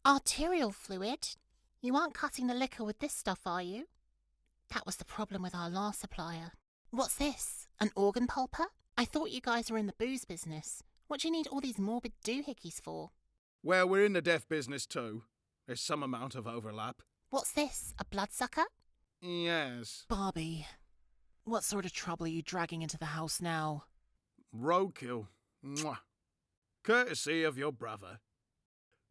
Arterial fluid? You aren't cutting the liquor with this stuff, are you? That was the problem with our last supplier. What's this? An organ pulper? I thought you guys were in the booze business. What do you need all these morbid doohickeys for? Well, we're in the death business too. There's some amount of overlap. What's this? A bloodsucker? Yes. Bobby, what sort of trouble are you dragging into the house now? Roadkill. Mwah. Courtesy of your brother.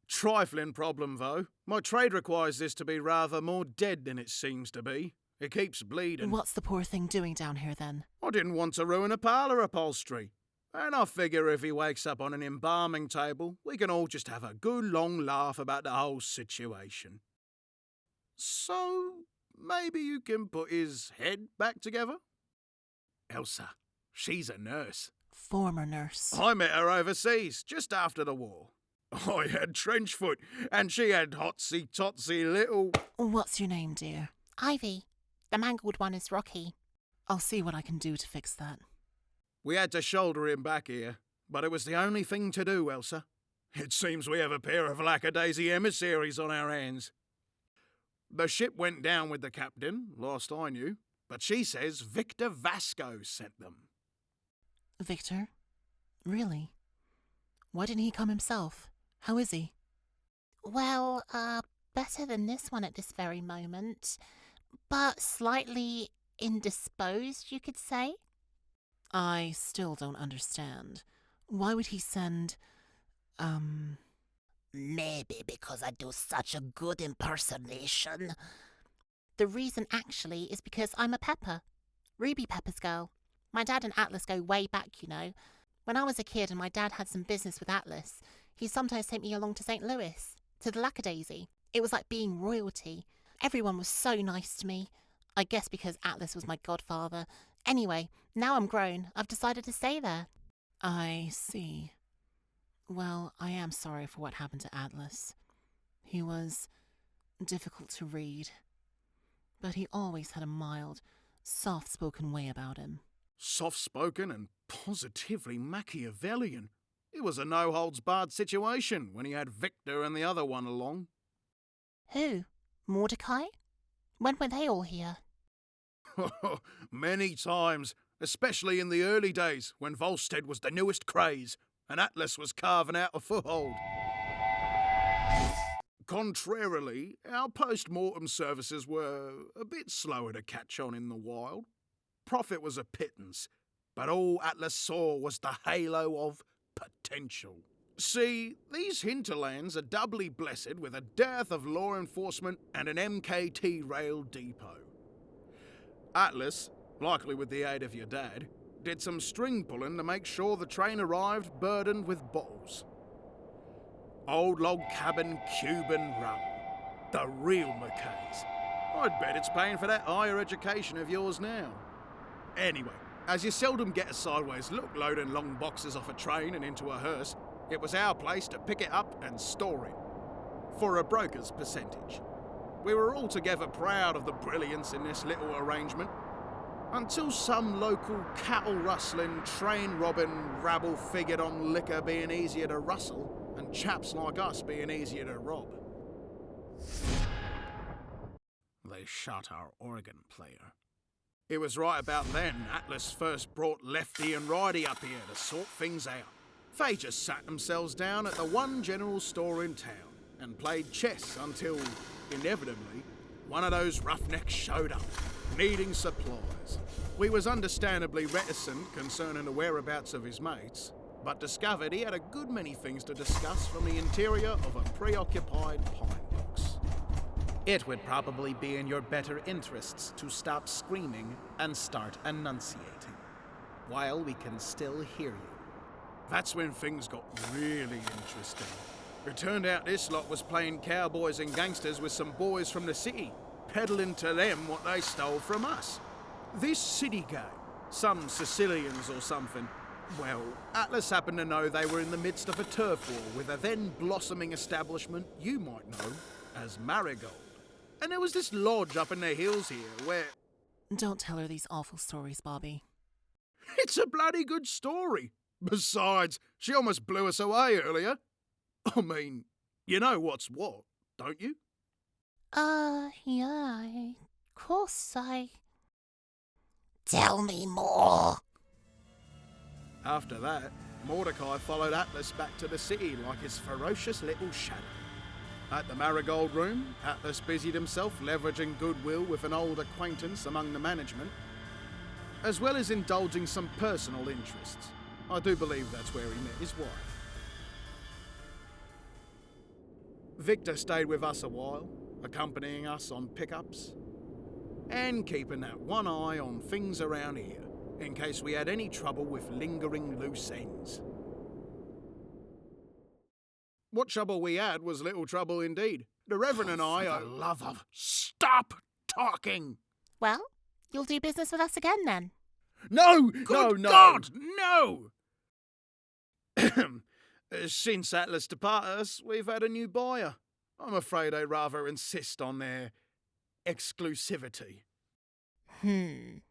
Trifling problem, though. My trade requires this to be rather more dead than it seems to be. It keeps bleeding. What's the poor thing doing down here then? I didn't want to ruin a parlour upholstery. And I figure if he wakes up on an embalming table, we can all just have a good long laugh about the whole situation. So, maybe you can put his head back together? Elsa, she's a nurse. Former nurse. I met her overseas, just after the war. I had trench foot, and she had hotsy-totsy little... What's your name, dear? Ivy. The mangled one is Rocky. I'll see what I can do to fix that. We had to shoulder him back here, but it was the only thing to do, Elsa. It seems we have a pair of Lackadaisy emissaries on our hands. The ship went down with the captain, last I knew, but she says Victor Vasco sent them. Victor? Really? Why didn't he come himself? How is he? Well, better than this one at this very moment, but slightly indisposed, you could say. I still don't understand. Why would he send, Maybe because I do such a good impersonation. The reason actually is because I'm a Pepper. Ruby Pepper's girl. My dad and Atlas go way back, you know. When I was a kid and my dad had some business with Atlas, he sometimes sent me along to St. Louis, to the Lackadaisy. It was like being royalty. Everyone was so nice to me. I guess because Atlas was my godfather. Anyway, now I'm grown. I've decided to stay there. I see. Well, I am sorry for what happened to Atlas. He was difficult to read, but he always had a mild, soft-spoken way about him. Soft-spoken and positively Machiavellian. It was a no-holds-barred situation when he had Victor and the other one along. Who? Mordecai? When were they all here? Many times, especially in the early days when Volstead was the newest craze and Atlas was carving out a foothold. Contrarily, our post-mortem services were a bit slower to catch on in the wild. Profit was a pittance, but all Atlas saw was the halo of potential. See, these hinterlands are doubly blessed with a dearth of law enforcement and an MKT rail depot. Atlas, likely with the aid of your dad, did some string pulling to make sure the train arrived burdened with bottles. Old log cabin Cuban rum. The real McKay's. I'd bet it's paying for that higher education of yours now. Anyway, as you seldom get a sideways look loading long boxes off a train and into a hearse, it was our place to pick it up and store it. For a broker's percentage. We were altogether proud of the brilliance in this little arrangement, until some local cattle-rustling, train-robbing rabble figured on liquor being easier to rustle and chaps like us being easier to rob. They shot our organ player. It was right about then Atlas first brought Lefty and Righty up here to sort things out. They just sat themselves down at the one general store in town and played chess until, inevitably, one of those roughnecks showed up, needing supplies. We was understandably reticent concerning the whereabouts of his mates, but discovered he had a good many things to discuss from the interior of a preoccupied pine box. It would probably be in your better interests to stop screaming and start enunciating, while we can still hear you. That's when things got really interesting. It turned out this lot was playing cowboys and gangsters with some boys from the city, peddling to them what they stole from us. This city gang, some Sicilians or something. Well, Atlas happened to know they were in the midst of a turf war with a then blossoming establishment you might know as Marigold. And there was this lodge up in the hills here where... Don't tell her these awful stories, Bobby. It's a bloody good story. Besides, she almost blew us away earlier. I mean, You know what's what, don't you? Yeah, of course I... Tell me more. After that, Mordecai followed Atlas back to the city like his ferocious little shadow. At the Marigold Room, Atlas busied himself leveraging goodwill with an old acquaintance among the management, as well as indulging some personal interests. I do believe that's where he met his wife. Victor stayed with us a while, accompanying us on pickups, and keeping that one eye on things around here, in case we had any trouble with lingering loose ends. What trouble we had was little trouble indeed. The Reverend and I For are... the love of... Stop talking! Well, you'll do business with us again then. No! Good no! God, no! Since Atlas departed us, we've had a new buyer. I'm afraid they rather insist on their exclusivity.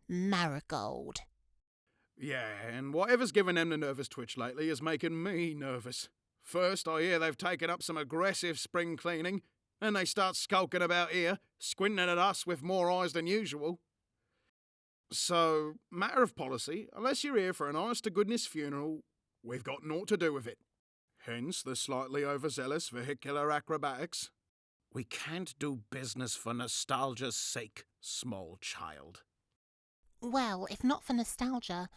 Marigold. Yeah, and whatever's given them the nervous twitch lately is making me nervous. First, I hear they've taken up some aggressive spring cleaning, and they start skulking about here, squinting at us with more eyes than usual. So, matter of policy, unless you're here for an honest-to-goodness funeral, we've got naught to do with it. Hence the slightly overzealous vehicular acrobatics. We can't do business for nostalgia's sake, small child. Well, if not for nostalgia,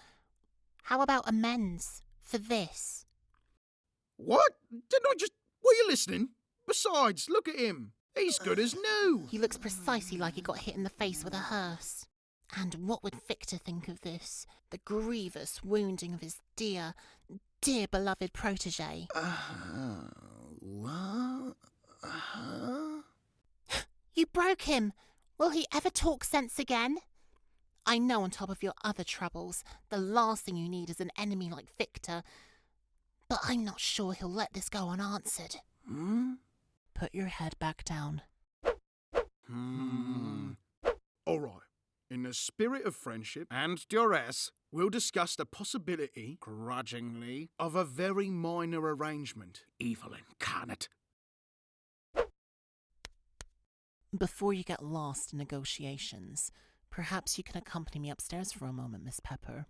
how about amends for this? What? Didn't I just... Were you listening? Besides, look at him. He's good as new. He looks precisely like he got hit in the face with a hearse. And what would Victor think of this? The grievous wounding of his dear beloved protege. What? You broke him. Will he ever talk sense again? I know on top of your other troubles, the last thing you need is an enemy like Victor. But I'm not sure he'll let this go unanswered. Put your head back down. All right. In the spirit of friendship and duress, we'll discuss the possibility, Grudgingly, of a very minor arrangement. evil incarnate. Before you get lost in negotiations, perhaps you can accompany me upstairs for a moment, Miss Pepper.